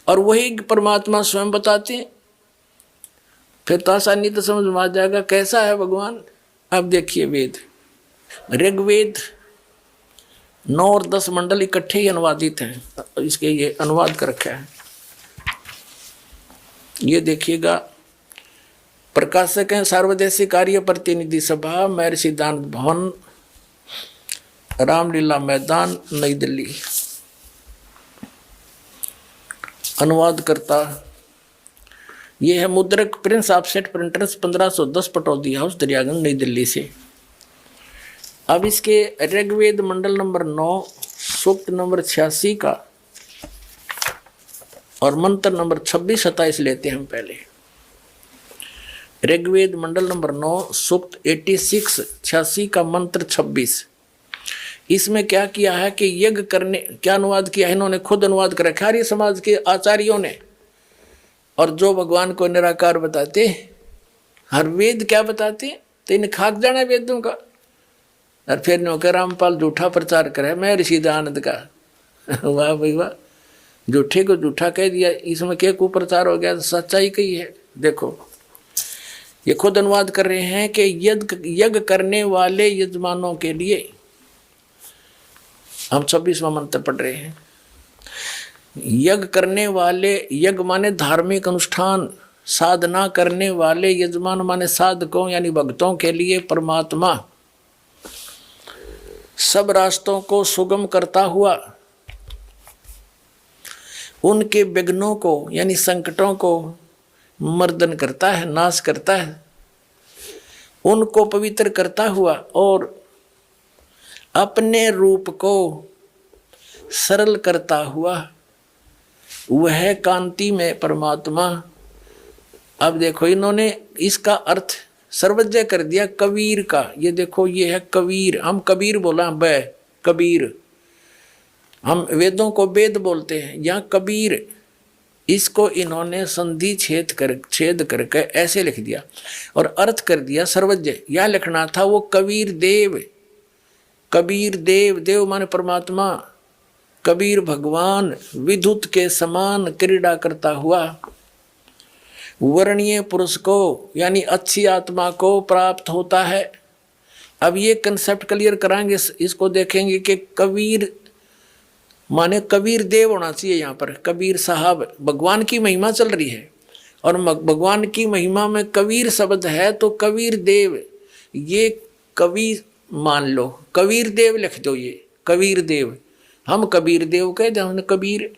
और वही परमात्मा स्वयं बताते हैं। फिर तो आसानी तो समझ में आ जाएगा कैसा है भगवान। अब देखिए वेद, ऋग्वेद 9 और 10 मंडल इकट्ठे ही अनुवादित हैं, इसके ये अनुवाद कर रखा है। ये देखिएगा, प्रकाशक हैं सार्वदेशिक कार्य प्रतिनिधि सभा, महर्षि दानंद भवन, रामलीला मैदान, नई दिल्ली। अनुवाद करता ये है मुद्रक Prince offset printers 1510 Pataudi house Daryaganj नई दिल्ली से। अब इसके ऋग्वेद मंडल नंबर 9 सूक्त नंबर 86 का और मंत्र नंबर 26-27 लेते हैं हम पहले। ऋग्वेद मंडल नंबर 9 सूक्त 86 का मंत्र 26। इसमें क्या किया है कि यज्ञ करने, क्या अनुवाद किया है इन्होंने, खुद अनुवाद कर रखा आर्य समाज के आचार्यों ने। और जो भगवान को निराकार बताते, हर वेद क्या बताते, तो इन्हें खाक जाना वेदों का। और फिर नौकर रामपाल झूठा प्रचार करे मैं ऋषि दयानंद का। वाह भाई वाह, झूठे को झूठा कह दिया, इसमें क्या कुप्रचार हो गया, सच्चाई कही है। देखो ये खुद अनुवाद कर रहे हैं कि यज्ञ करने वाले यजमानों के लिए, हम 26वां मंत्र पढ़ रहे हैं। यज्ञ करने वाले, यज्ञ माने धार्मिक अनुष्ठान, साधना करने वाले यजमान माने साधकों यानी भक्तों के लिए परमात्मा सब रास्तों को सुगम करता हुआ उनके विघ्नों को यानी संकटों को मर्दन करता है, नाश करता है, उनको पवित्र करता हुआ और अपने रूप को सरल करता हुआ वह कांति में परमात्मा। अब देखो इन्होंने इसका अर्थ सर्वज्ञ कर दिया कबीर का। ये देखो ये है कबीर, हम कबीर बोला ब कबीर, हम वेदों को वेद बोलते हैं, यहाँ कबीर, इसको इन्होंने संधि छेद करके ऐसे लिख दिया और अर्थ कर दिया सर्वज्ञ। यह लिखना था वो कबीर देव, कबीर देव, देव माने परमात्मा, कबीर भगवान विद्युत के समान क्रीड़ा करता हुआ वर्णीय पुरुष को यानी अच्छी आत्मा को प्राप्त होता है। अब ये कंसेप्ट क्लियर कराएंगे, इसको देखेंगे कि कबीर माने कबीर देव होना चाहिए। यहाँ पर कबीर साहब, भगवान की महिमा चल रही है और भगवान की महिमा में कबीर शब्द है तो कबीर देव, ये कवि मान लो, कबीर देव लिख दो, ये कबीर देव, हम कबीर देव कहते हैं, हमने कबीर,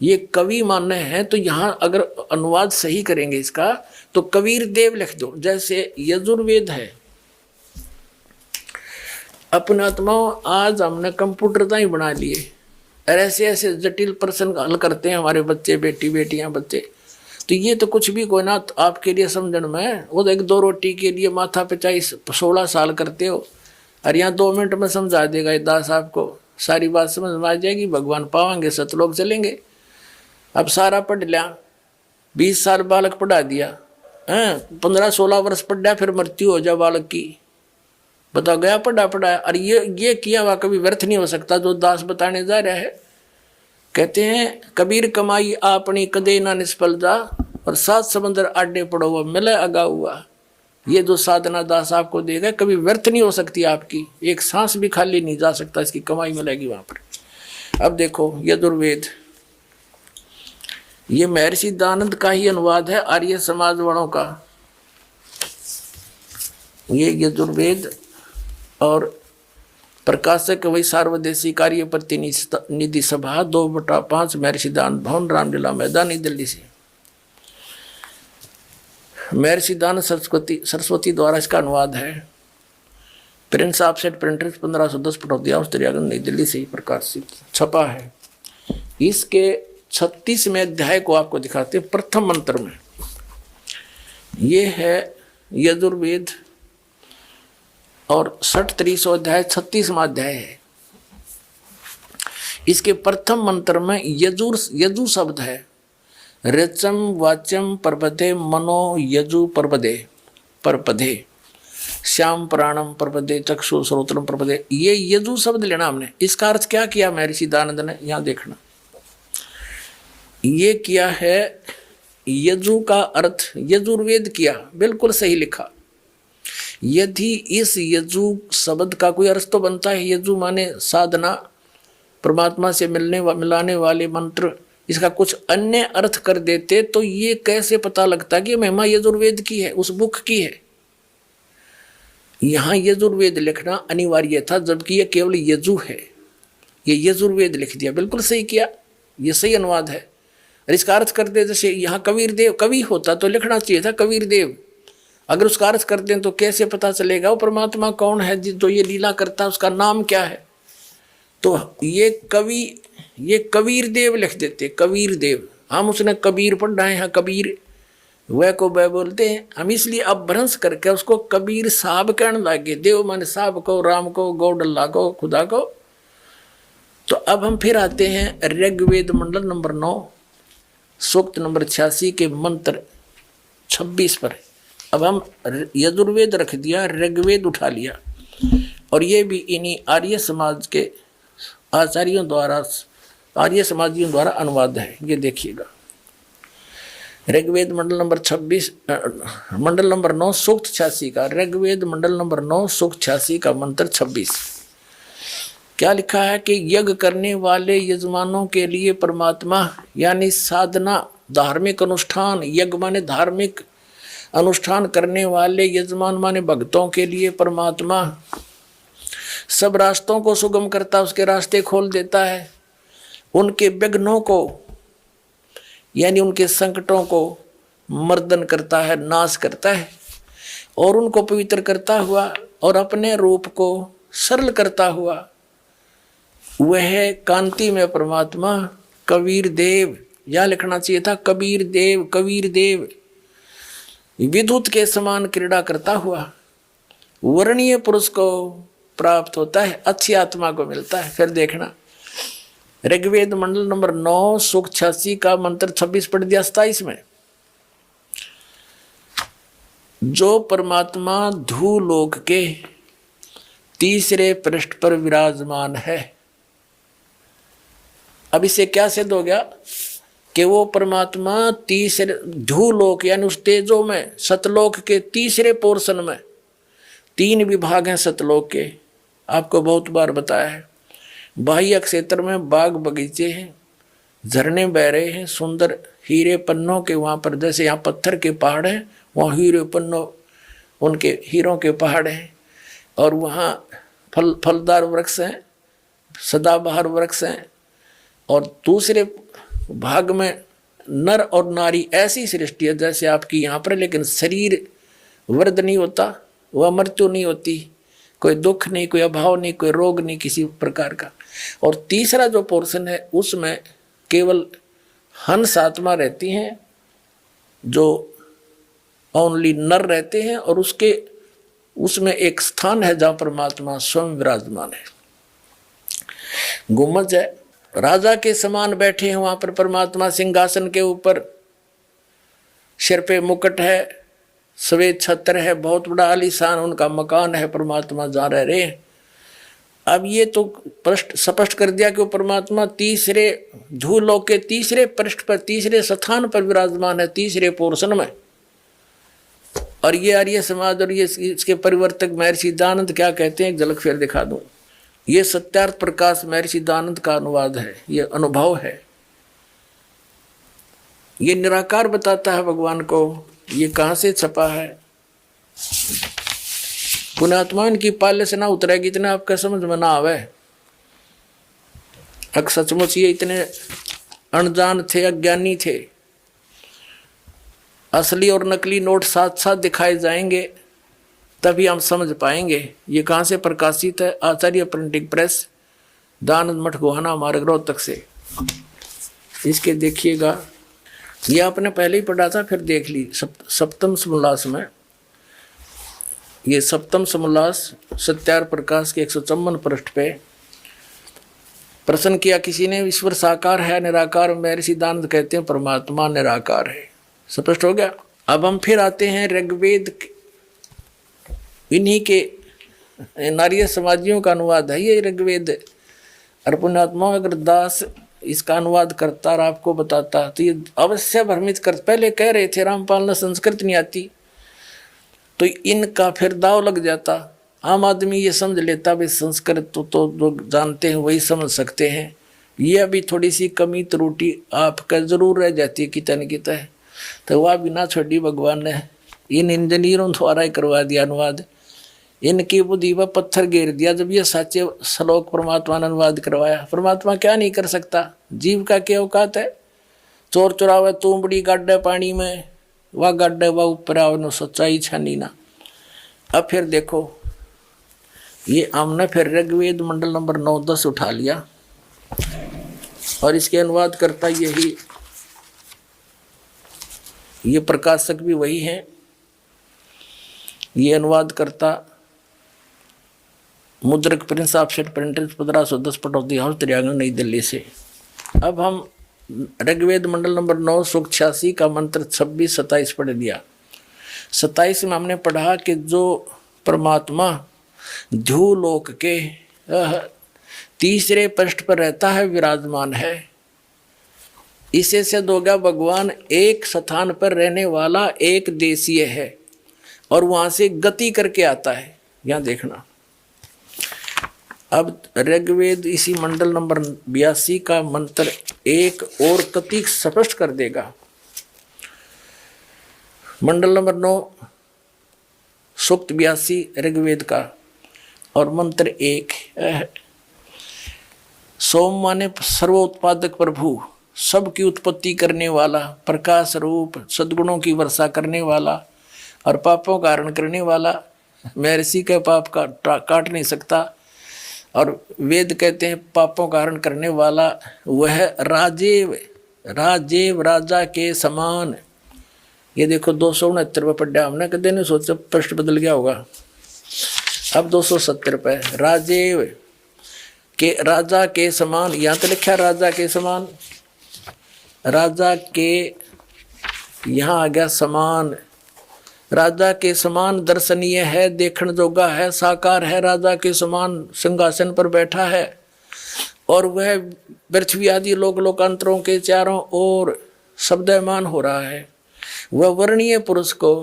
ये कवि मानना है। तो यहाँ अगर अनुवाद सही करेंगे इसका तो कबीर देव लिख दो। जैसे यजुर्वेद है, अपने आत्माओं आज हमने कंप्यूटर तो ही बना लिए और ऐसे ऐसे जटिल प्रश्न हल करते हैं हमारे बच्चे, बेटियां बच्चे। तो ये तो कुछ भी कोई ना तो आपके लिए समझने में, वो तो 1-2 रोटी के लिए माथा पे 16 साल करते हो और यहाँ 2 मिनट में समझा देगा ये दास, आपको सारी बात समझ में आ जाएगी, भगवान पावांगे, सतलोक चलेंगे। अब सारा पढ़ लिया, 20 साल बालक पढ़ा दिया, 15-16 वर्ष पढ़ा, फिर मृत्यु हो जाए बालक की, बता गया पढ़ा। और ये किया हुआ कभी व्यर्थ नहीं हो सकता। जो दास बताने जा रहा है, कहते हैं कबीर कमाई आपनी कदे ना निष्फल जा और 7 समंदर आडे पड़ो हुआ मिले अगा हुआ। ये जो साधना दास आपको देगा कभी व्यर्थ नहीं हो सकती, आपकी एक सांस भी खाली नहीं जा सकता, इसकी कमाई मिलेगी वहां पर। अब देखो यजुर्वेद, ये महर्षि दानंद का ही अनुवाद है, आर्य समाज वालों का। ये यजुर्वेद और प्रकाशक वही सार्वदेशिक कार्य प्रतिनिधि सभा 2/5 महर्षि दानंद भवन, रामलीला मैदान, नई दिल्ली से। महर्षि दानंद सरस्वती द्वारा इसका अनुवाद है। Prince offset printers 1510 Pataudi house Daryaganj नई दिल्ली से ही प्रकाशित छपा है। इसके 36वें अध्याय को आपको दिखाते हैं। प्रथम मंत्र में ये है यजुर्वेद और 60-30 अध्याय 36वां अध्याय है। इसके प्रथम मंत्र में यजु शब्द है। ऋचम वाच्यम परपदे मनो यजु परपदे श्याम प्राणम परपदे चक्षु श्रोत्रम परपदे। ये यजु शब्द लेना हमने। इसका अर्थ क्या किया महर्षि दानंद ने, यहाँ देखना। ये किया है यजु का अर्थ यजुर्वेद किया, बिल्कुल सही लिखा। यदि इस यजु शब्द का कोई अर्थ तो बनता है, यजु माने साधना, परमात्मा से मिलाने वाले मंत्र, इसका कुछ अन्य अर्थ कर देते तो ये कैसे पता लगता कि महिमा यजुर्वेद की है, उस बुक की है। यहां यजुर्वेद लिखना अनिवार्य था, जबकि यह केवल यजु है, ये यजुर्वेद लिख दिया, बिल्कुल सही किया, ये सही अनुवाद है। और इसका अर्थ कर दे, जैसे यहाँ कबीर देव, कवि होता तो लिखना चाहिए था कबीर देव, अगर उसका अर्थ कर दें तो कैसे पता चलेगा वो परमात्मा कौन है जो ये लीला करता है, उसका नाम क्या है। तो ये कबीर देव लिख देते, कबीर देव। हम उसने कबीर पढ़ रहे हैं, कबीर वह को वह बोलते हैं हम, इसलिए अब भ्रंश करके उसको कबीर साहब कहने लगे। देव माने साहब को, राम को, गौडल्ला को, खुदा को। तो अब हम फिर आते हैं ऋग्वेद मंडल नंबर 9 सूक्त नंबर 86 के मंत्र 26 पर। अब हम यजुर्वेद रख दिया, ऋग्वेद उठा लिया, और ये भी इन्हीं आर्य समाज के आचार्यों द्वारा, आर्य समाजियों द्वारा अनुवाद है। ये देखिएगा, ऋग्वेद मंडल नंबर 26 मंडल नंबर 9 सूक्त 86 का, ऋग्वेद मंडल नंबर 9 सूक्त 86 का मंत्र 26 क्या लिखा है कि यज्ञ करने वाले यजमानों के लिए परमात्मा यानी साधना, धार्मिक अनुष्ठान, यज्ञ माने धार्मिक अनुष्ठान करने वाले यजमान माने भक्तों के लिए परमात्मा सब रास्तों को सुगम करता, उसके रास्ते खोल देता है, उनके विघ्नों को यानी उनके संकटों को मर्दन करता है, नाश करता है, और उनको पवित्र करता हुआ और अपने रूप को सरल करता हुआ वह कांति में परमात्मा कबीर देव, या लिखना चाहिए था कबीर देव, कबीर देव विद्युत के समान क्रीड़ा करता हुआ वर्णीय पुरुष को प्राप्त होता है, अच्छी आत्मा को मिलता है। फिर देखना ऋग्वेद मंडल नंबर 9 सूक्त 86 का मंत्र 26 पढ़ दिया 27 में। जो परमात्मा धूलोक के तीसरे पृष्ठ पर विराजमान है। अब इसे क्या सिद्ध हो गया कि वो परमात्मा तीसरे धूलोक यानी उस तेजो में, सतलोक के तीसरे पोर्शन में, 3 विभाग हैं सतलोक के, आपको बहुत बार बताया है। बाह्य क्षेत्र में बाग बगीचे हैं, झरने बह रहे हैं, सुंदर हीरे पन्नों के, वहाँ पर जैसे यहाँ पत्थर के पहाड़ हैं, वहाँ हीरे पन्नों उनके हीरों के पहाड़ हैं, और वहाँ फलदार वृक्ष हैं, सदाबहार वृक्ष हैं, और दूसरे भाग में नर और नारी ऐसी सृष्टि है जैसे आपकी यहाँ पर, लेकिन शरीर वृद्ध नहीं होता, वह मृत्यु नहीं होती, कोई दुख नहीं, कोई अभाव नहीं, कोई रोग नहीं किसी प्रकार का। और तीसरा जो पोर्शन है उसमें केवल हंस आत्मा रहती हैं, जो ओनली नर रहते हैं, और उसमें एक स्थान है जहाँ परमात्मा स्वयं विराजमान है। गुम्बज है, राजा के समान बैठे हैं वहाँ पर परमात्मा सिंहासन के ऊपर, सिर पे मुकुट है, सफेद छत्र है, बहुत बड़ा आलीशान उनका मकान है, परमात्मा जहाँ रह रहे हैं। अब ये तो स्पष्ट कर दिया कि वो परमात्मा तीसरे धूलोक के तीसरे पृष्ठ पर, तीसरे स्थान पर विराजमान है, तीसरे पोर्शन में। और ये आर्य समाज और ये इसके परिवर्तक महर्षि दयानंद क्या कहते हैं, एक झलक फिर दिखा दूं। ये सत्यार्थ प्रकाश महर्षि दयानंद का अनुवाद है, ये अनुभव है, ये निराकार बताता है भगवान को। ये कहाँ से छपा है, पुण्यात्मा इनकी पाले से ना उतरेगी, इतना आपका समझ में ना आवे। अगर सचमुच ये इतने अनजान थे, अज्ञानी थे, असली और नकली नोट साथ साथ दिखाए जाएंगे तभी हम समझ पाएंगे। ये कहाँ से प्रकाशित है, आचार्य प्रिंटिंग प्रेस, दयानंद मठ गोहाना मार्ग रोहतक से। इसके देखिएगा, ये आपने पहले ही पढ़ा था, फिर देख ली सप्तम समोल्लास में। ये सप्तम समोल्लास सत्यार्थ प्रकाश के 154 पृष्ठ पे प्रश्न किया किसी ने, ईश्वर साकार है निराकार? महर्षि दयानंद कहते हैं परमात्मा निराकार है। स्पष्ट हो गया। अब हम फिर आते हैं ऋग्वेद, इन्हीं के नारिय समाजियों का अनुवाद है ये ऋग्वेद। और पुण्यात्मा अगर दास इसका अनुवाद करता और आपको बताता तो ये अवश्य भ्रमित कर। पहले कह रहे थे रामपाल ने संस्कृत नहीं आती, तो इनका फिर दाव लग जाता। आम आदमी ये समझ लेता भाई संस्कृत तो जो जानते हैं वही समझ सकते हैं। ये अभी थोड़ी सी कमी त्रुटि आपका जरूर रह जाती है कितना न कितना है, तो वह बिना छोड़ी भगवान ने इन इंजीनियरों द्वारा ही करवा दिया अनुवाद। इनकी बुद्धि व पत्थर घेर दिया जब ये सच्चे श्लोक परमात्मा ने अनुवाद करवाया। परमात्मा क्या नहीं कर सकता, जीव का क्या औकात है। चोर चुरावे तूंबड़ी गाड्डे पानी में, वह गाड्डे वह ऊपर आओ सच्चाई छानी ना। अब फिर देखो ये हमने फिर ऋग्वेद मंडल नंबर 9-10 उठा लिया और इसके अनुवाद करता यही, ये प्रकाशक भी वही है। ये अनुवाद करता मुद्रक Prince offset printers 1510 Pataudi house Daryaganj नई दिल्ली से। अब हम ऋग्वेद मंडल नंबर 9 सूक्त 86 का मंत्र 26-27 पढ़ दिया। 27 में हमने पढ़ा कि जो परमात्मा ध्युलोक के तीसरे पृष्ठ पर रहता है, विराजमान है। इसे से दो गया भगवान एक स्थान पर रहने वाला एक देशीय है और वहां से गति करके आता है। यहां देखना अब ऋग्वेद इसी मंडल नंबर 82 का मंत्र एक और कति स्पष्ट कर देगा। मंडल नंबर 9 सूक्त 82 ऋग्वेद का और मंत्र 1। सोम माने सर्वोत्पादक प्रभु, सबकी उत्पत्ति करने वाला, प्रकाश रूप, सद्गुणों की वर्षा करने वाला और पापों का हरण करने वाला। महर्षि के पाप का काट नहीं सकता और वेद कहते हैं पापों का हरण करने वाला वह राजेव, राजेव राजा के समान। ये देखो 269 पे पढ़ा हमने, कदे नहीं सोचा पृष्ठ बदल गया होगा। अब 270 पे राजेव के, राजा के समान, यहाँ तो लिखा राजा के समान, राजा के यहाँ आ गया समान। राजा के समान दर्शनीय है, देखण जोगा है, साकार है, राजा के समान सिंहासन पर बैठा है और वह पृथ्वी आदि लोक लोकांतरों के चारों ओर शब्दमान हो रहा है। वह वर्णीय पुरुष को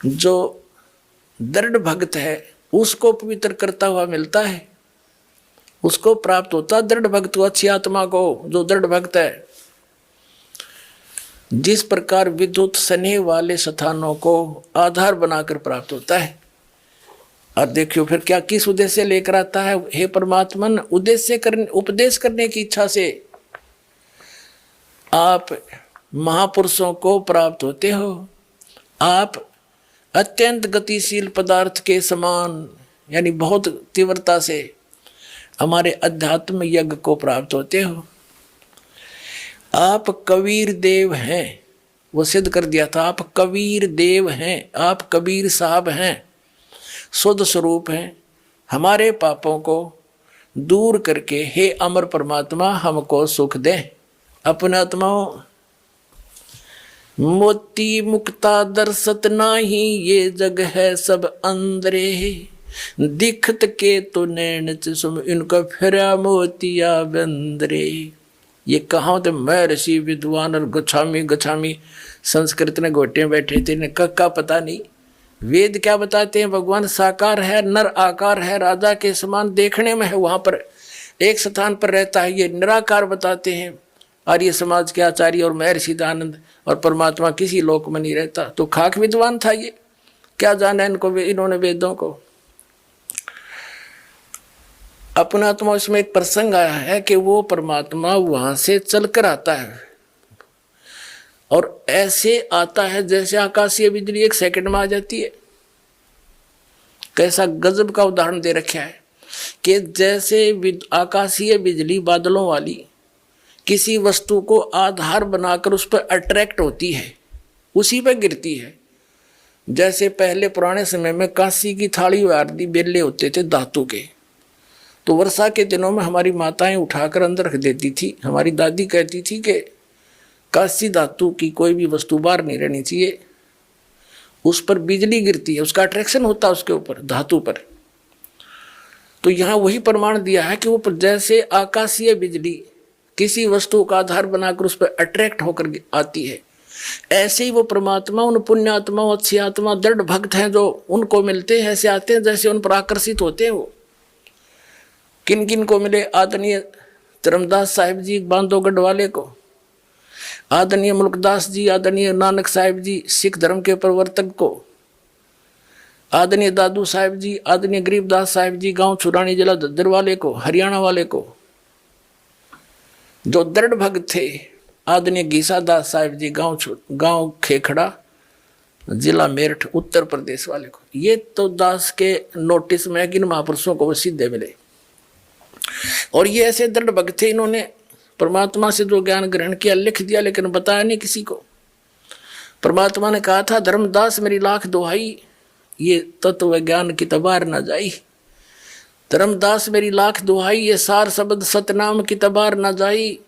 जो दृढ़ भक्त है उसको पवित्र करता हुआ मिलता है, उसको प्राप्त होता दृढ़ भक्त को, अच्छी आत्मा को जो दृढ़ भक्त है। जिस प्रकार विद्युत स्नेह वाले स्थानों को आधार बनाकर प्राप्त होता है। और देखियो फिर क्या किस उद्देश्य से लेकर आता है। हे परमात्मन, उद्देश्य करने, उपदेश करने की इच्छा से आप महापुरुषों को प्राप्त होते हो। आप अत्यंत गतिशील पदार्थ के समान यानी बहुत तीव्रता से हमारे अध्यात्म यज्ञ को प्राप्त होते हो। आप कबीर देव हैं, वो सिद्ध कर दिया था। आप कबीर देव हैं, आप कबीर साहब हैं, शुद्ध स्वरूप हैं। हमारे पापों को दूर करके हे अमर परमात्मा हमको सुख दें। अपने आत्माओं मोती मुक्ता दर्शत नाही, ये जग है सब अंदरे, दिखत के तो नैन सुम इनका फिरा मोतिया बंदरे। ये कहाँ थे महर्षि विद्वान और गच्छामी संस्कृत ने घोटे बैठे थे, इन्हें का पता नहीं। वेद क्या बताते हैं, भगवान साकार है, नर आकार है, राजा के समान देखने में है, वहां पर एक स्थान पर रहता है। ये निराकार बताते हैं आर्य समाज के आचार्य और महर्षि दयानंद। और परमात्मा किसी लोक में नहीं रहता। तो खाक विद्वान था ये, क्या जाना इनको, इन्होंने वेदों को। अपना आत्मा, इसमें एक प्रसंग आया है कि वो परमात्मा वहां से चलकर आता है और ऐसे आता है जैसे आकाशीय बिजली 1 सेकंड में आ जाती है। कैसा गजब का उदाहरण दे रखा है कि जैसे आकाशीय बिजली बादलों वाली किसी वस्तु को आधार बनाकर उस पर अट्रैक्ट होती है, उसी पर गिरती है। जैसे पहले पुराने समय में कांसी की थाली आदि बेले होते थे धातु के, तो वर्षा के दिनों में हमारी माताएं उठाकर अंदर रख देती थी। हमारी दादी कहती थी कि कांसी धातु की कोई भी वस्तु बाहर नहीं रहनी चाहिए, उस पर बिजली गिरती है, उसका अट्रैक्शन होता है उसके ऊपर, धातु पर। तो यहाँ वही प्रमाण दिया है कि वो जैसे आकाशीय बिजली किसी वस्तु का आधार बनाकर उस पर अट्रैक्ट होकर आती है, ऐसे ही वो परमात्मा उन पुण्यात्माओं, अच्छी आत्मा, दृढ़ भक्त हैं जो उनको मिलते हैं, ऐसे आते हैं जैसे उन पर आकर्षित होते हैं। वो किन किन को मिले? आदरणीय धर्मदास साहिब जी बांधवगढ़ वाले को, आदरणीय मुल्कदास जी, आदरणीय नानक साहिब जी सिख धर्म के प्रवर्तक को, आदरणीय दादू साहिब जी, आदरणीय गरीबदास साहिब जी गांव छुरानी जिला दद्दर वाले को, हरियाणा वाले को जो दृढ़ भक्त थे, आदरणीय गीसा दास साहिब जी गांव खेखड़ा जिला मेरठ उत्तर प्रदेश वाले को। ये तो दास के नोटिस में किन महापुरुषों को वो सीधे मिले। और ये ऐसे दृढ़ भक्त थे, इन्होंने परमात्मा से जो ज्ञान ग्रहण किया लिख दिया, लेकिन बताया नहीं किसी को। परमात्मा ने कहा था, धर्मदास मेरी लाख दुहाई, ये तत्व ज्ञान की तबार न जाई। धर्मदास मेरी लाख दुहाई, ये सार शब्द सतनाम की तबार न जाई।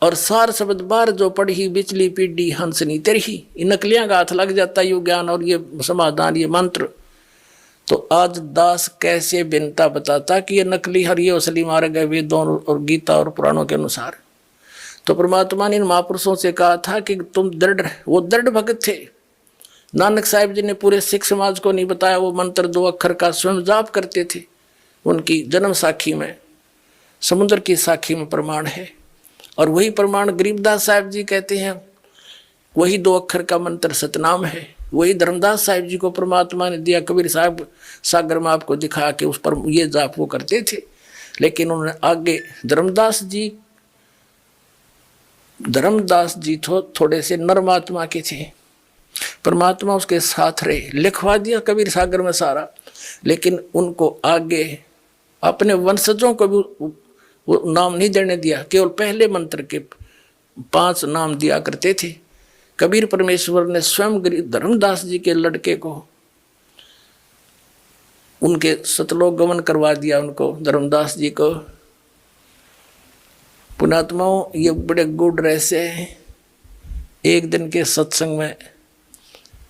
और सार शब्द बार जो पढ़ी, बिचली पीढ़ी हंसनी तेरही। इन नकलियां का हाथ लग जाता ये ज्ञान और ये समाधान, ये मंत्र। तो आज दास कैसे भिन्नता बताता कि ये नकली हर ये असली मार्ग है वेदों और गीता और पुराणों के अनुसार। तो परमात्मा ने इन महापुरुषों से कहा था कि तुम दृढ़, वो दृढ़ भक्त थे। नानक साहिब जी ने पूरे सिख समाज को नहीं बताया, वो मंत्र 2 अक्षर का स्वयं जाप करते थे। उनकी जन्म साखी में, समुद्र की साखी में प्रमाण है। और वही प्रमाण गरीबदास साहिब जी कहते हैं, वही 2 अक्षर का मंत्र सतनाम है। वही धर्मदास साहिब जी को परमात्मा ने दिया। कबीर साहब सागर में आपको दिखा के उस पर ये जाप वो करते थे, लेकिन उन्होंने आगे धर्मदास जी थोड़े से नर्मात्मा के थे। परमात्मा उसके साथ रहे, लिखवा दिया कबीर सागर में सारा, लेकिन उनको आगे अपने वंशजों को भी वो नाम नहीं देने दिया। केवल पहले मंत्र के 5 नाम दिया करते थे। कबीर परमेश्वर ने स्वयं धर्मदास जी के लड़के को उनके सतलोक गमन करवा दिया, उनको धर्मदास जी को। पुणात्माओं, ये बड़े गुड रहस्य हैं। एक दिन के सत्संग में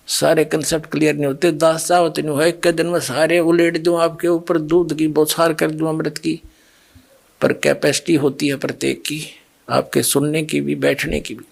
सारे कंसेप्ट क्लियर नहीं होते। दास चाहत नहीं है एक दिन में सारे उलेट दूं आपके ऊपर, दूध की बौछार कर दूं अमृत की। पर कैपेसिटी होती है प्रत्येक की, आपके सुनने की भी, बैठने की भी।